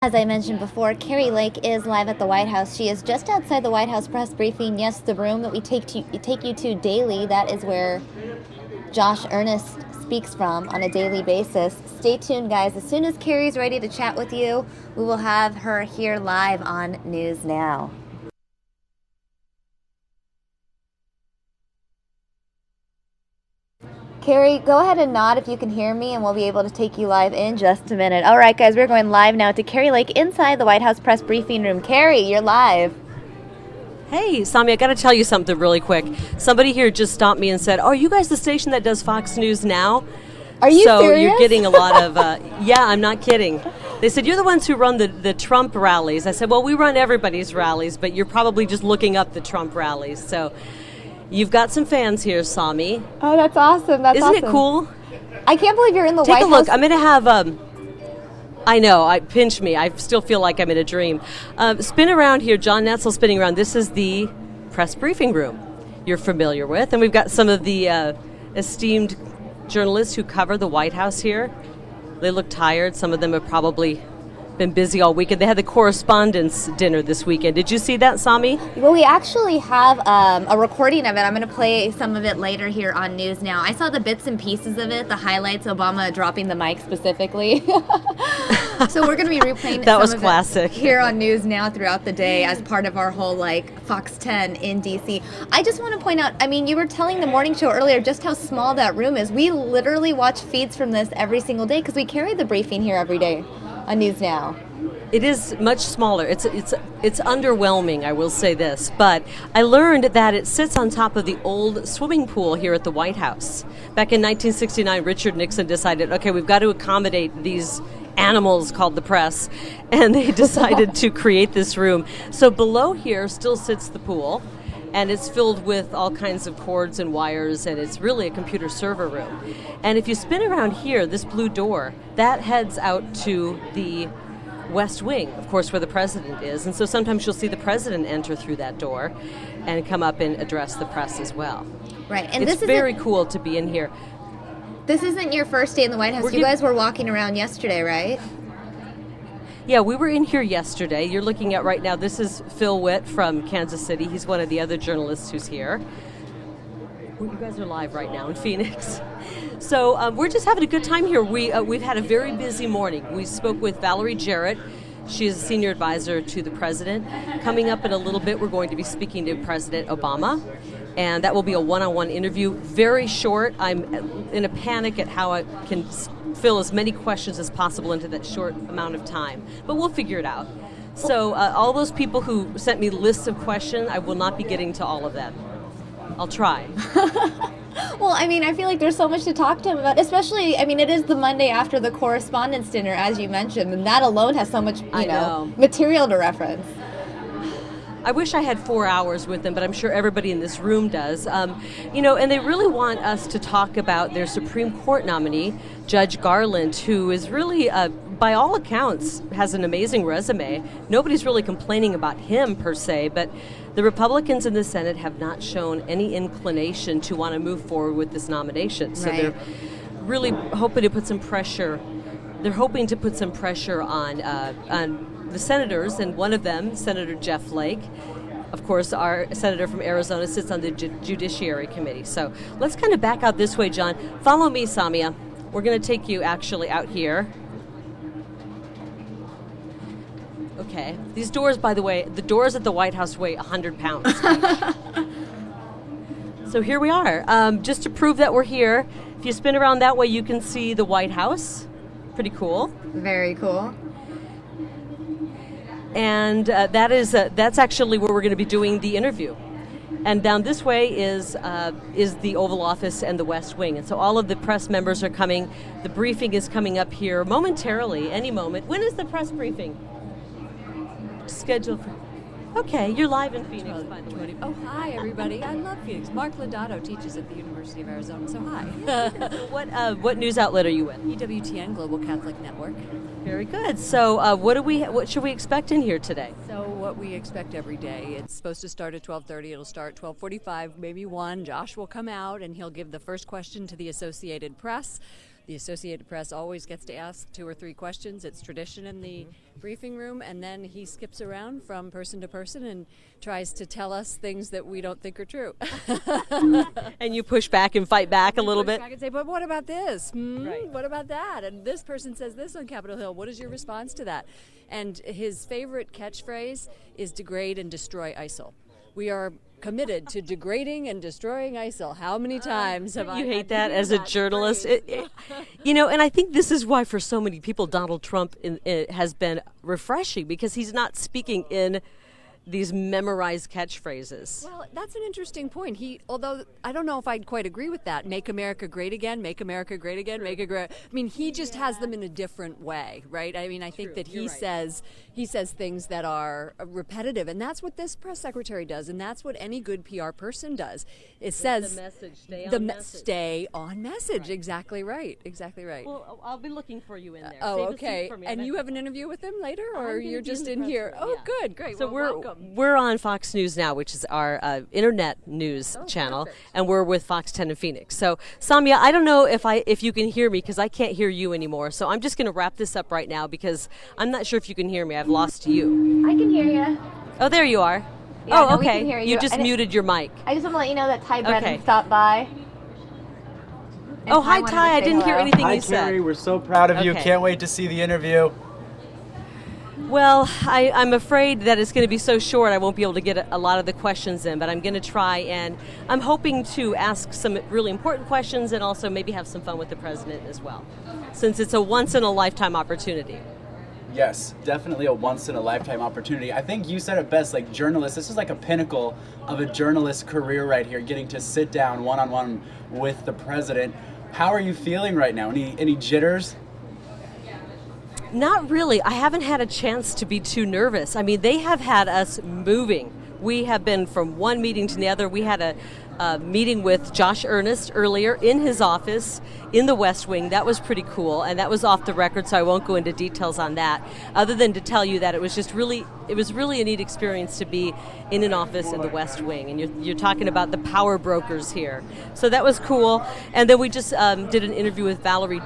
As I mentioned before, Kari Lake is live at the White House. She is just outside the White House press briefing. Yes, the room that we take you to daily. That is where Josh Earnest speaks from on a daily basis. Stay tuned, guys. As soon as Kari's ready to chat with you, we will have her here live on News Now. Kari, go ahead and nod if you can hear me, and we'll be able to take you live in just a minute. All right, guys, we're going live now to Kari Lake inside the White House press briefing room. Kari, you're live. Hey, Sami, I got to tell you something really quick. Somebody here just stopped me and said, "Oh, are you guys the station that does Fox News Now?" Are you so serious? You're getting a lot of, yeah, I'm not kidding. They said, "You're the ones who run the Trump rallies." I said, "Well, we run everybody's rallies, but you're probably just looking up the Trump rallies." So you've got some fans here, Sami. Oh, that's awesome. That's Isn't awesome. it cool? I can't believe you're in the White House. Take a look. I'm going to have, I know, pinch me. I still feel like I'm in a dream. Spin around here. John Netzel spinning around. This is the press briefing room you're familiar with. And we've got some of the esteemed journalists who cover the White House here. They look tired. Some of them have probably been busy all weekend. They had the correspondence dinner this weekend. Did you see that, Sami? Well, we actually have a recording of it. I'm going to play some of it later here on News Now. I saw the bits and pieces of it, the highlights, Obama dropping the mic specifically. So we're going to be replaying that was some classic. of it here on News Now throughout the day as part of our whole Fox 10 in D.C. I just want to point out, I mean, you were telling the morning show earlier just how small that room is. We literally watch feeds from this every single day because we carry the briefing here every day on News Now. It is much smaller. It's underwhelming, I will say this. But I learned that it sits on top of the old swimming pool here at the White House. Back in 1969, Richard Nixon decided, okay, we've got to accommodate these animals called the press, and they decided to create this room. So below here still sits the pool, and it's filled with all kinds of cords and wires, and it's really a computer server room. And if you spin around here, this blue door, that heads out to the West Wing, of course, where the president is. And so sometimes you'll see the president enter through that door and come up and address the press as well. Right. And it's very cool to be in here. This isn't your first day in the White House. You guys were walking around yesterday, right? Yeah, we were in here yesterday. You're looking at right now, this is Phil Witt from Kansas City. He's one of the other journalists who's here. You guys are live right now in Phoenix. So we're just having a good time here. We've had a very busy morning. We spoke with Valerie Jarrett. She is a senior advisor to the president. Coming up in a little bit, we're going to be speaking to President Obama, and that will be a one-on-one interview. Very short. I'm in a panic at how I can fill as many questions as possible into that short amount of time, but we'll figure it out. So all those people who sent me lists of questions, I will not be getting to all of them. I'll try. Well, I mean, I feel like there's so much to talk to him about, especially, I mean, it is the Monday after the correspondence dinner, as you mentioned, and that alone has so much, you know, material to reference. I wish I had 4 hours with them, but I'm sure everybody in this room does. You know, and they really want us to talk about their Supreme Court nominee, Judge Garland, who is really, by all accounts, has an amazing resume. Nobody's really complaining about him per se, but the Republicans in the Senate have not shown any inclination to want to move forward with this nomination. So they're really hoping to put some pressure. They're hoping to put some pressure on the senators, and one of them, Senator Jeff Flake, of course, our senator from Arizona, sits on the Judiciary Committee. So let's kind of back out this way, John. Follow me, Samia. We're going to take you actually out here. Okay. These doors, by the way, the doors at the White House weigh 100 pounds. So here we are. Just to prove that we're here, if you spin around that way, you can see the White House. Pretty cool. Very cool. And that's actually where we're going to be doing the interview. And down this way is the Oval Office and the West Wing. And so all of the press members are coming. The briefing is coming up here momentarily, any moment. When is the press briefing scheduled for? Okay, you're live in Phoenix, by the way. Oh, hi, everybody. I love Phoenix. Mark Lodato teaches at the University of Arizona, so hi. What news outlet are you with? EWTN, Global Catholic Network. Very good. So what should we expect in here today? So what we expect every day. It's supposed to start at 12:30. It'll start 12:45, maybe 1. Josh will come out, and he'll give the first question to the Associated Press. The Associated Press always gets to ask 2 or 3 questions. It's tradition in the briefing room, and then he skips around from person to person and tries to tell us things that we don't think are true. And you push back and fight back a little bit. I can say, but what about this? Right. What about that? And this person says this on Capitol Hill. What is your response to that? And his favorite catchphrase is degrade and destroy ISIL. We are committed to degrading and destroying ISIL. How many times have I You had hate to that hear as a that journalist. phrase? And I think this is why for so many people Donald Trump has been refreshing, because he's not speaking in these memorized catchphrases. Well, that's an interesting point. Although I don't know if I'd quite agree with that. Make America great again, make America great again, make it great. I mean, he just has them in a different way, right? I mean, I think that he says things that are repetitive, and that's what this press secretary does, and that's what any good PR person does. It says the message, stay on message. Right. Exactly right. Exactly right. Well, I'll be looking for you in there. Oh, Save a seat okay. for me. And you have an interview with him later, or I'm you're gonna be just the in press here? room, Oh, yeah. good, great. So Well, welcome. we're on Fox News now, which is our internet news channel, perfect. and we're with Fox 10 in Phoenix. So, Samia, I don't know if you can hear me, because I can't hear you anymore. So I'm just going to wrap this up right now, because I'm not sure if you can hear me. I've lost you. I can hear you. Oh, there you are. Yeah, oh, no, okay. we can hear you. just I didn't- muted your mic. I just want to let you know that Ty Brennan Okay. stopped by. And Oh, hi, wanted to Ty. I say didn't hear hello. anything Hi, you said. Kari. We're so proud of you. Okay. Can't wait to see the interview. Well, I'm afraid that it's going to be so short I won't be able to get a lot of the questions in, but I'm going to try, and I'm hoping to ask some really important questions and also maybe have some fun with the president as well, since it's a once-in-a-lifetime opportunity. Yes, definitely a once-in-a-lifetime opportunity. I think you said it best, like journalists, this is like a pinnacle of a journalist's career right here, getting to sit down one-on-one with the president. How are you feeling right now? Any jitters? Not really. I haven't had a chance to be too nervous. I mean, they have had us moving. We have been from one meeting to the other. We had a meeting with Josh Earnest earlier in his office in the West Wing. That was pretty cool, and that was off the record, so I won't go into details on that, other than to tell you that it was really a neat experience to be in an office in the West Wing, and you're talking about the power brokers here. So that was cool. And then we just did an interview with Valerie